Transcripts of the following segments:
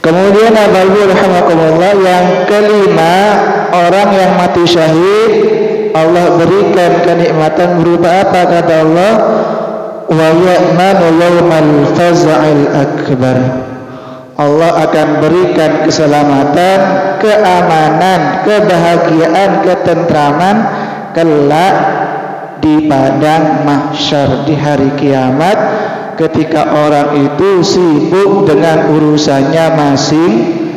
Kemudian Bapak rahimakumullah, yang kelima, orang yang mati syahid Allah berikan kenikmatan berupa apa? Kata Allah, wa ya'manu yawmal faza'il akbar. Allah akan berikan keselamatan, keamanan, kebahagiaan, ketentraman kelak di padang mahsyar di hari kiamat, ketika orang itu sibuk dengan urusannya masing-masing.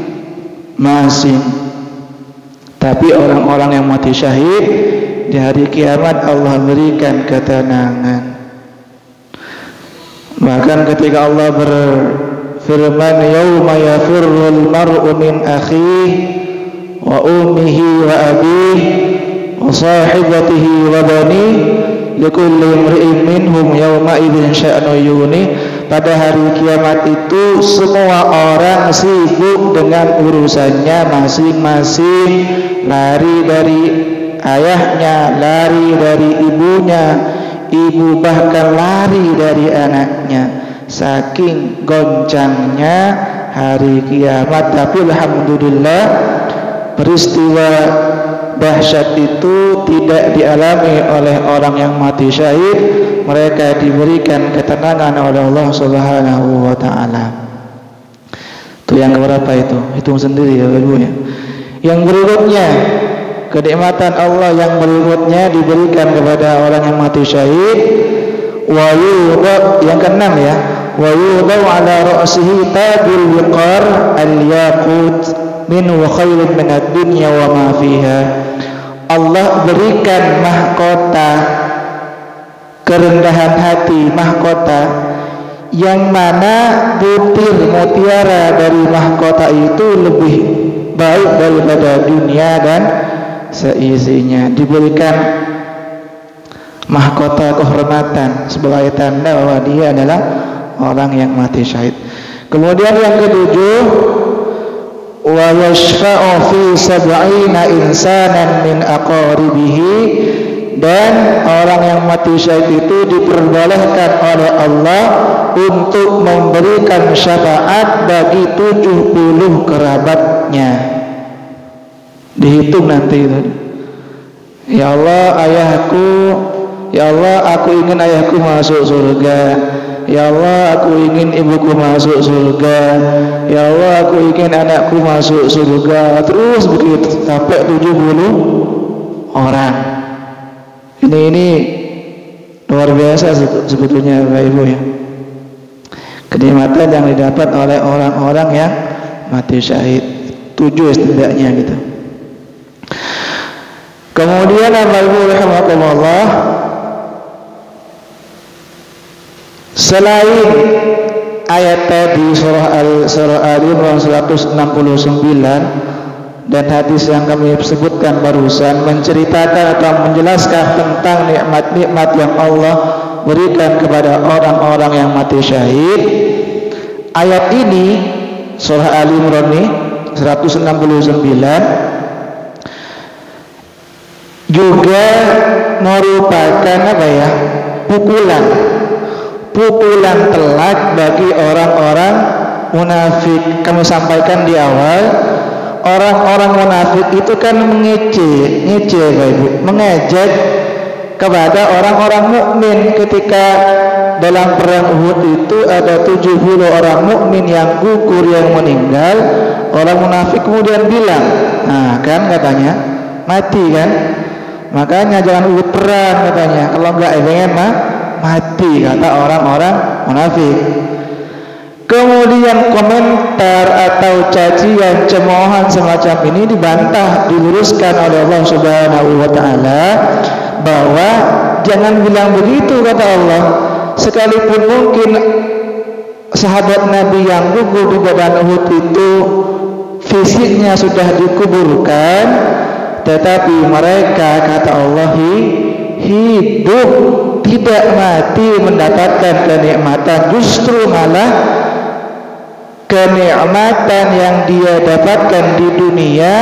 Tapi orang-orang yang mati syahid di hari kiamat Allah berikan ketenangan. Bahkan ketika Allah berfirman, yauma yafirrul mar'u min akhihi wa ummihi wa abihi wa sahibatihi wa banihi likulli imri'in minhum yawma idzin sya'nu yughni. Pada hari kiamat itu semua orang sibuk dengan urusannya masing-masing, lari dari ayahnya, lari dari ibunya, ibu bahkan lari dari anaknya, saking goncangnya hari kiamat. Tapi alhamdulillah peristiwa dahsyat itu tidak dialami oleh orang yang mati syahid. Mereka diberikan ketenangan oleh Allah Subhanahu wa taala. Itu yang keberapa itu? Hitung sendiri ya Ibu ya. Yang berikutnya, kenikmatan Allah yang berikutnya diberikan kepada orang yang mati syahid, wa yudha, yang keenam ya, wa yudha ala ra'sihi tajul wiqar al-yaqut min wa khairun min ad-dunya wa ma fiha. Allah berikan mahkota kerendahan hati, mahkota yang mana butir mutiara dari mahkota itu lebih baik daripada dunia dan seisinya. Diberikan mahkota kehormatan sebagai tanda bahwa dia adalah orang yang mati syahid. Kemudian yang ketujuh, wa yashfa'u fi sab'ina insanan min aqaribihi, dan orang yang mati syahid itu diperbolehkan oleh Allah untuk memberikan syafaat bagi 70 kerabatnya. Dihitung nanti itu. Ya Allah, ayahku, ya Allah, aku ingin ayahku masuk surga. Ya Allah, aku ingin ibuku masuk surga. Ya Allah, aku ingin anakku masuk surga. Terus begitu sampai 70 orang. Ini luar biasa sebetulnya Bapak Ibu ya. Kenikmatan yang didapat oleh orang-orang yang mati syahid. 7 setidaknya gitu. Kemudian Bapak Ibu rahimakumullah, selain ayat tadi surah Al-Imran 169 dan hadis yang kami sebutkan barusan menceritakan atau menjelaskan tentang nikmat-nikmat yang Allah berikan kepada orang-orang yang mati syahid, ayat ini surah Al-Imran ini 169 juga merupakan apa ya, pukulan telak bagi orang-orang munafik. Kami sampaikan di awal, orang-orang munafik itu kan mengejek Bapak Ibu, mengejek kepada orang-orang mukmin. Ketika dalam perang Uhud itu ada 70 orang mukmin yang gugur, yang meninggal, orang munafik kemudian bilang, nah kan katanya mati kan, makanya jangan Uhud perang katanya, kalau enggak pengen mati, kata orang-orang munafik. Kemudian komentar atau cacian, cemoohan semacam ini dibantah, diluruskan oleh Allah Subhanahu wa taala bahwa jangan bilang begitu, kata Allah. Sekalipun mungkin sahabat Nabi yang gugur di badan Uhud itu fisiknya sudah dikuburkan, tetapi mereka, kata Allah, hidup, tidak mati, mendapatkan kenikmatan. Justru malah kenikmatan yang dia dapatkan di dunia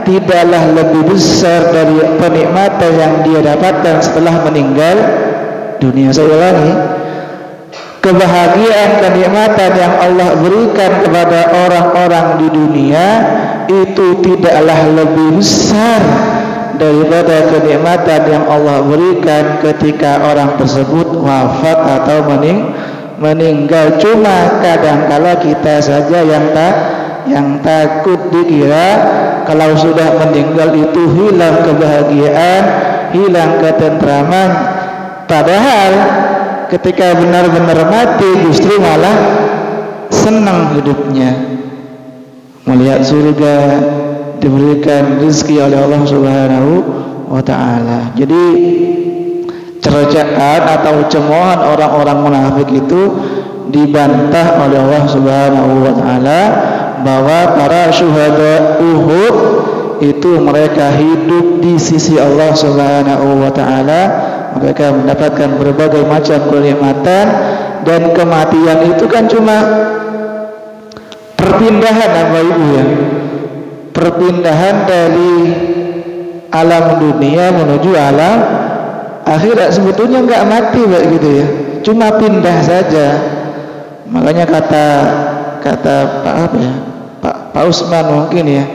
tidaklah lebih besar dari kenikmatan yang dia dapatkan setelah meninggal dunia. Saya ulangi, kebahagiaan, kenikmatan yang Allah berikan kepada orang-orang di dunia itu tidaklah lebih besar daripada kenikmatan yang Allah berikan ketika orang tersebut wafat atau meninggal. Cuma kadangkala kita saja yang takut dikira kalau sudah meninggal itu hilang kebahagiaan, hilang ketentraman. Padahal ketika benar-benar mati justru malah senang hidupnya, melihat surga, diberikan rezeki oleh Allah Subhanahu wa ta'ala. Jadi cercaan atau cemoohan orang-orang munafik itu dibantah oleh Allah Subhanahu wa ta'ala bahwa para syuhada Uhud itu mereka hidup di sisi Allah Subhanahu wa ta'ala, mereka mendapatkan berbagai macam kenikmatan, dan kematian itu kan cuma perpindahan Bapak Ibu ya, perpindahan dari alam dunia menuju alam akhirat. Sebetulnya nggak mati Pak gitu ya, cuma pindah saja. Makanya kata Pak Usman mungkin ya,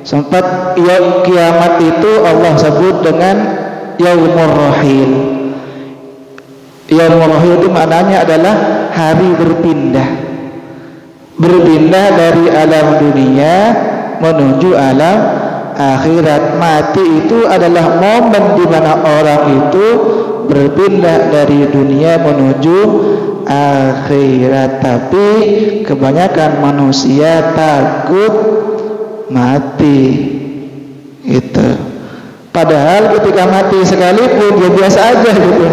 sempat kiamat itu Allah sebut dengan Yaumur Rahil. Yaumur Rahil itu maknanya adalah hari berpindah dari alam dunia menuju alam akhirat. Mati itu adalah momen di mana orang itu berpindah dari dunia menuju akhirat. Tapi kebanyakan manusia takut mati itu. Padahal ketika mati sekalipun ya biasa aja gitu.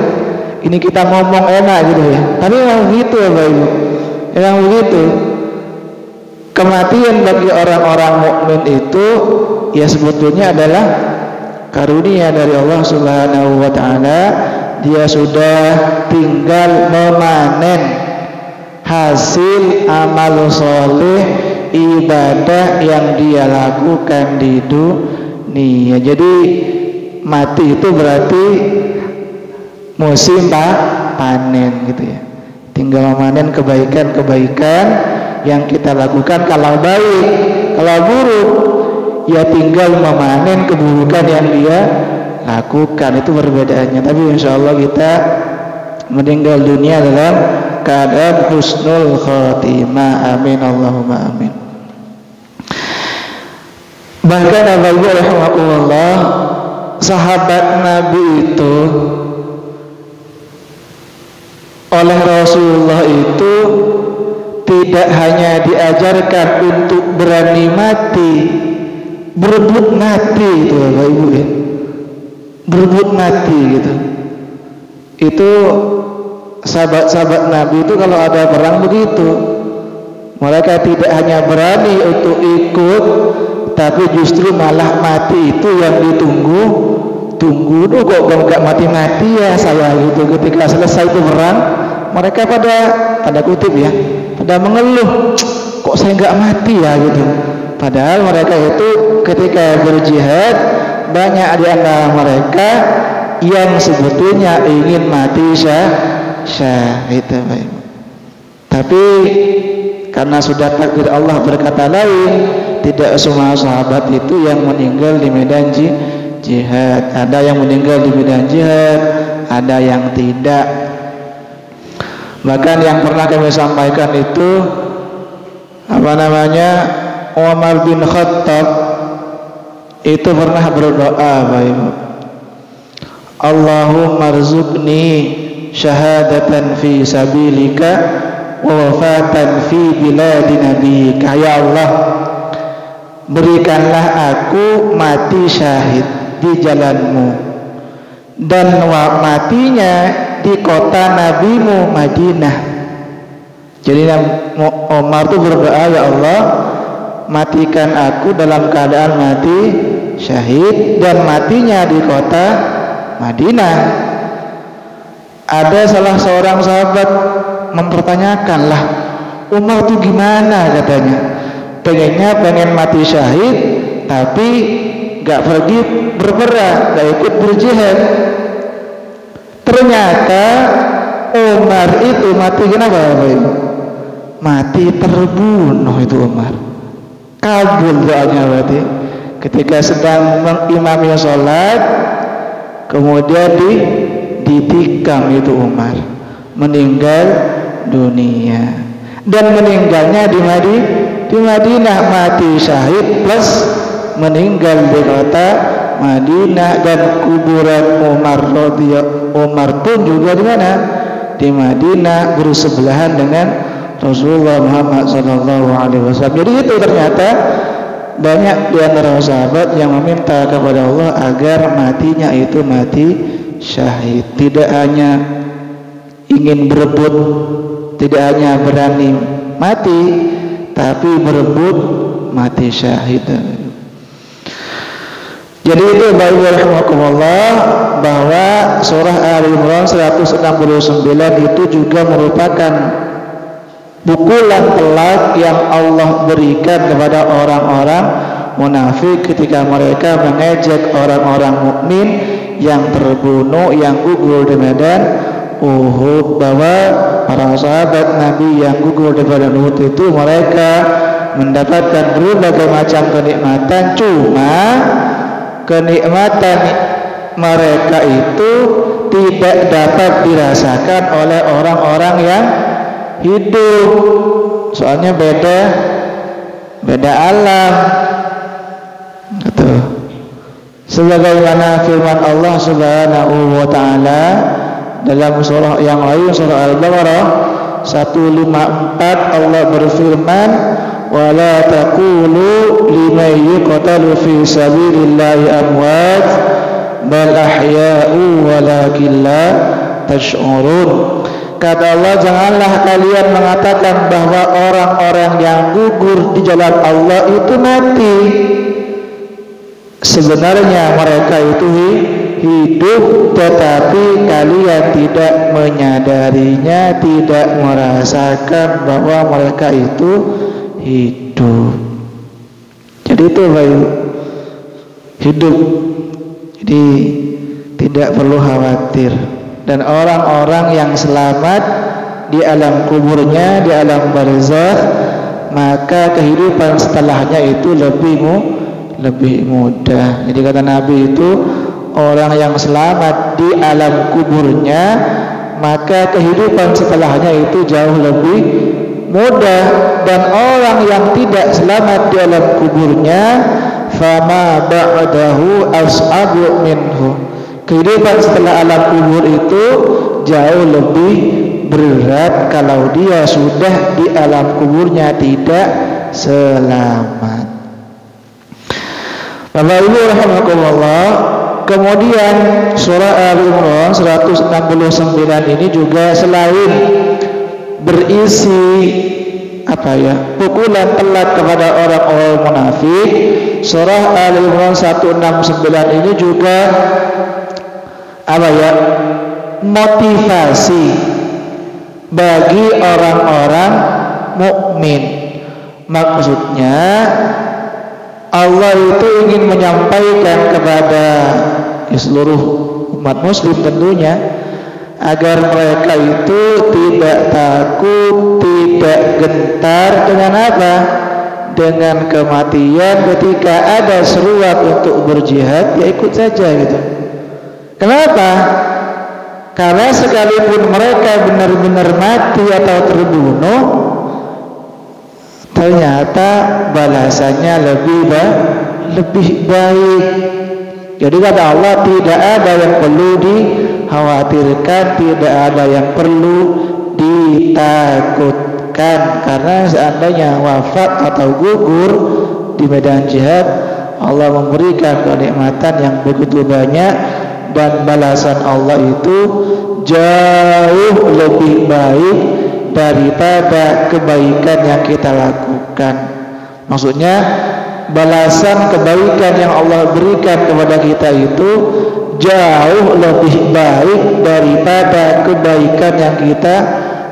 Ini kita ngomong enak gitu ya, tapi memang begitu ya Bapak Ibu, memang begitu. Kematian bagi orang-orang mukmin itu ya sebetulnya adalah karunia dari Allah Subhanahu wa ta'ala. Dia sudah tinggal memanen hasil amal soleh, ibadah yang dia lakukan di dunia. Jadi mati itu berarti musim panen gitu ya. Tinggal memanen kebaikan-kebaikan yang kita lakukan. Kalau baik, kalau buruk ya tinggal memanen keburukan yang dia lakukan. Itu perbedaannya. Tapi insya Allah kita meninggal dunia dalam keadaan husnul khotimah. Amin Allahumma amin. Bahkan Abu rahimahullah, sahabat Nabi itu oleh Rasulullah itu tidak hanya diajarkan untuk berani mati, berebut mati itu Bapak Ibu ya, berebut mati gitu. Itu sahabat-sahabat Nabi itu kalau ada perang begitu, mereka tidak hanya berani untuk ikut, tapi justru malah mati itu yang ditunggu. Tunggu dulu kok gak mati-mati ya saya gitu. Ketika selesai itu perang, mereka pada kutip ya, pada mengeluh, kok saya nggak mati ya gitu. Padahal mereka itu ketika berjihad banyak di antara mereka yang sebetulnya ingin mati syahid. Tapi karena sudah takdir Allah berkata lain, tidak semua sahabat itu yang meninggal di medan jihad. Ada yang meninggal di medan jihad, ada yang tidak. Bahkan yang pernah kami sampaikan itu Umar bin Khattab itu pernah berdoa, Allahumma rzuqni syahadatan fi sabilika wa wafatan fi biladi nabiyika. Ya Allah, berikanlah aku mati syahid di jalanmu dan matinya di kota nabimu Madinah. Jadi Umar itu berdoa, ya Allah, matikan aku dalam keadaan mati syahid dan matinya di kota Madinah. Ada salah seorang sahabat mempertanyakan, lah Umar itu gimana katanya, pengen mati syahid tapi gak pergi berperang, gak ikut berjihad. Ternyata Umar itu mati kenapa Bapak Ibu? Mati terbunuh itu Umar. Kabul doanya berarti. Ketika sedang mengimami sholat, kemudian ditikam itu Umar, meninggal dunia. Dan meninggalnya di Madinah, mati syahid plus meninggal di kota Madinah. Dan kuburan Umar pun juga di mana? Di Madinah, bersebelahan dengan Rasulullah Muhammad SAW. Jadi itu ternyata banyak di antara sahabat yang meminta kepada Allah agar matinya itu mati syahid. Tidak hanya ingin berebut, tidak hanya berani mati, tapi berebut mati syahid. Jadi itu Bapak rahimakumullah, bahwa surah Ali Imran 169 itu juga merupakan pukulan telak yang Allah berikan kepada orang-orang munafik ketika mereka mengejek orang-orang mukmin yang terbunuh, yang gugur di medan Uhud. Bahwa para sahabat Nabi yang gugur di medan Uhud itu mereka mendapatkan berbagai macam kenikmatan, cuma kenikmatan mereka itu tidak dapat dirasakan oleh orang-orang yang hidup. Soalnya beda alam gitu. Sebagaimana firman Allah Subhanahu wa taala dalam surah yang lain, surah Al-Baqarah 154, Allah berfirman, wala taqulu liman yuqtalu fi sabilillahi amwat bal ahya'u walakin la tash'urun. Kata Allah, janganlah kalian mengatakan bahwa orang-orang yang gugur di jalan Allah itu mati. Sebenarnya mereka itu hidup, tetapi kalian tidak menyadarinya, tidak merasakan bahwa mereka itu hidup. Jadi itu hidup. Jadi tidak perlu khawatir. Dan orang-orang yang selamat di alam kuburnya, di alam barzakh, maka kehidupan setelahnya itu lebih mudah. Jadi kata Nabi itu, orang yang selamat di alam kuburnya, maka kehidupan setelahnya itu jauh lebih mudah. Dan orang yang tidak selamat di alam kuburnya, fama ba'dahu as'abu minhu, kehidupan setelah alam kubur itu jauh lebih berat kalau dia sudah di alam kuburnya tidak selamat. Bapak Ibu rahimakumullah, kemudian surah Ali Imran 169 ini juga selain berisi pukulan telak kepada orang-orang munafik, surah Ali Imran 169 ini juga motivasi bagi orang-orang mukmin. Maksudnya Allah itu ingin menyampaikan kepada seluruh umat muslim tentunya, agar mereka itu tidak takut, tidak gentar dengan apa? Dengan kematian. Ketika ada seruan untuk berjihad, ya ikut saja gitu. Kenapa? Karena sekalipun mereka benar-benar mati atau terbunuh, ternyata balasannya lebih baik. Jadi kata Allah, tidak ada yang perlu dikhawatirkan, tidak ada yang perlu ditakutkan. Karena seandainya wafat atau gugur di medan jihad, Allah memberikan kenikmatan yang begitu banyak, dan balasan Allah itu jauh lebih baik daripada kebaikan yang kita lakukan. Maksudnya balasan kebaikan yang Allah berikan kepada kita itu jauh lebih baik daripada kebaikan yang kita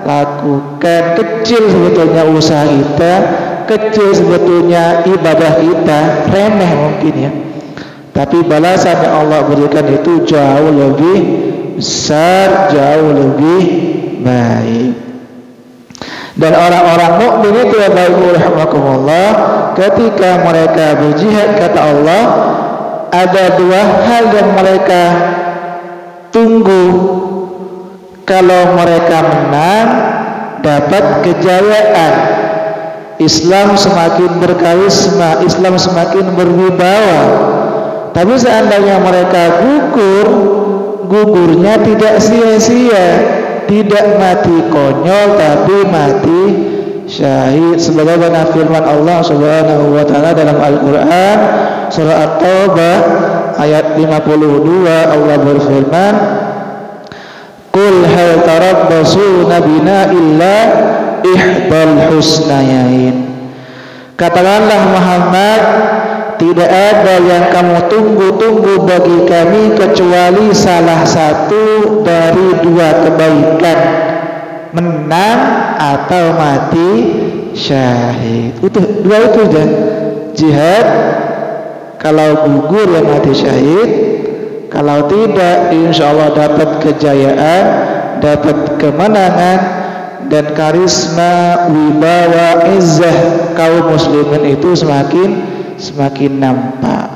lakukan. Kecil sebetulnya usaha kita, kecil sebetulnya ibadah kita, remeh mungkin ya, tapi balasan yang Allah berikan itu jauh lebih besar, jauh lebih baik. Dan orang-orang mukmin itu ya rahimakumullah, ketika mereka berjihad kata Allah, ada dua hal yang mereka tunggu. Kalau mereka menang, dapat kejayaan, Islam semakin berkarisma, Islam semakin berwibawa. Tapi seandainya mereka gugur, gugurnya tidak sia-sia, tidak mati konyol tapi mati syahid. Sebagaimana firman Allah Subhanahu wa taala dalam Al-Qur'an surah At-Taubah ayat 52, Allah berfirman, "Qul hal tarabbasuna bina illa ihdal husnayain." Katakanlah Muhammad, tidak ada yang kamu tunggu-tunggu bagi kami kecuali salah satu dari dua kebaikan, menang atau mati syahid. Dua itu aja. Jihad, kalau gugur ya mati syahid, kalau tidak insya Allah dapat kejayaan, dapat kemenangan, dan karisma, wibawa, izzah kaum muslimin itu semakin nampak.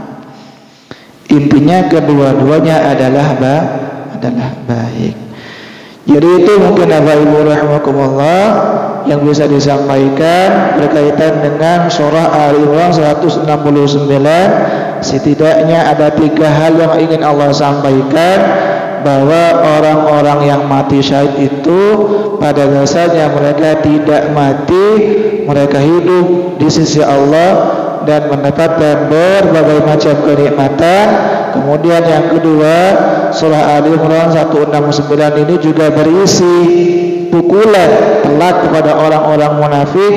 Intinya kedua-duanya adalah baik. Jadi itu mungkin Bapak Ibu rahimakumullah yang bisa disampaikan berkaitan dengan surah Al-Imran 169. Setidaknya ada 3 hal yang ingin Allah sampaikan, bahwa orang-orang yang mati syahid itu pada dasarnya mereka tidak mati, mereka hidup di sisi Allah dan mendapatkan berbagai macam kenikmatan. Kemudian yang kedua, surah Al-Imran 169 ini juga berisi pukulan telak kepada orang-orang munafik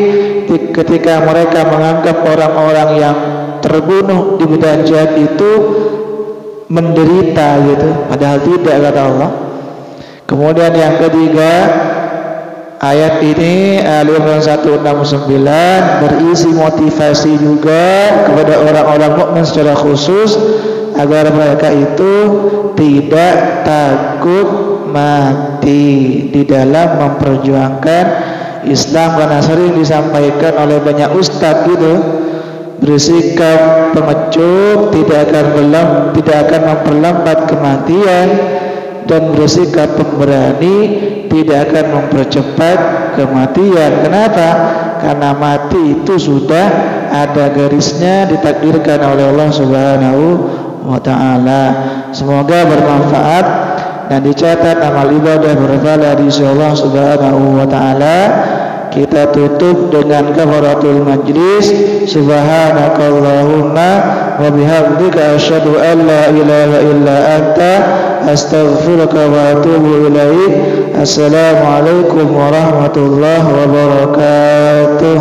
ketika mereka menganggap orang-orang yang terbunuh di medan jihad itu menderita gitu, padahal tidak, kata Allah. Kemudian yang ketiga, ayat ini Al-Imran 169 berisi motivasi juga kepada orang-orang mukmin secara khusus agar mereka itu tidak takut mati di dalam memperjuangkan Islam, karena sering disampaikan oleh banyak ustadz gitu, bersikap pengecut tidak akan memperlambat kematian, dan bersikap pemberani tidak akan mempercepat kematian. Kenapa? Karena mati itu sudah ada garisnya, ditakdirkan oleh Allah Subhanahu wa ta'ala. Semoga bermanfaat dan dicatat amal ibadah berpahala di sisi Allah Subhanahu wa ta'ala. Kita tutup dengan kafaratul majlis. Subhanakallahumma wa bihamdika asyhadu an la ilaha illa anta astaghfiruka wa atubu ilaik. Assalamualaikum warahmatullahi wabarakatuh.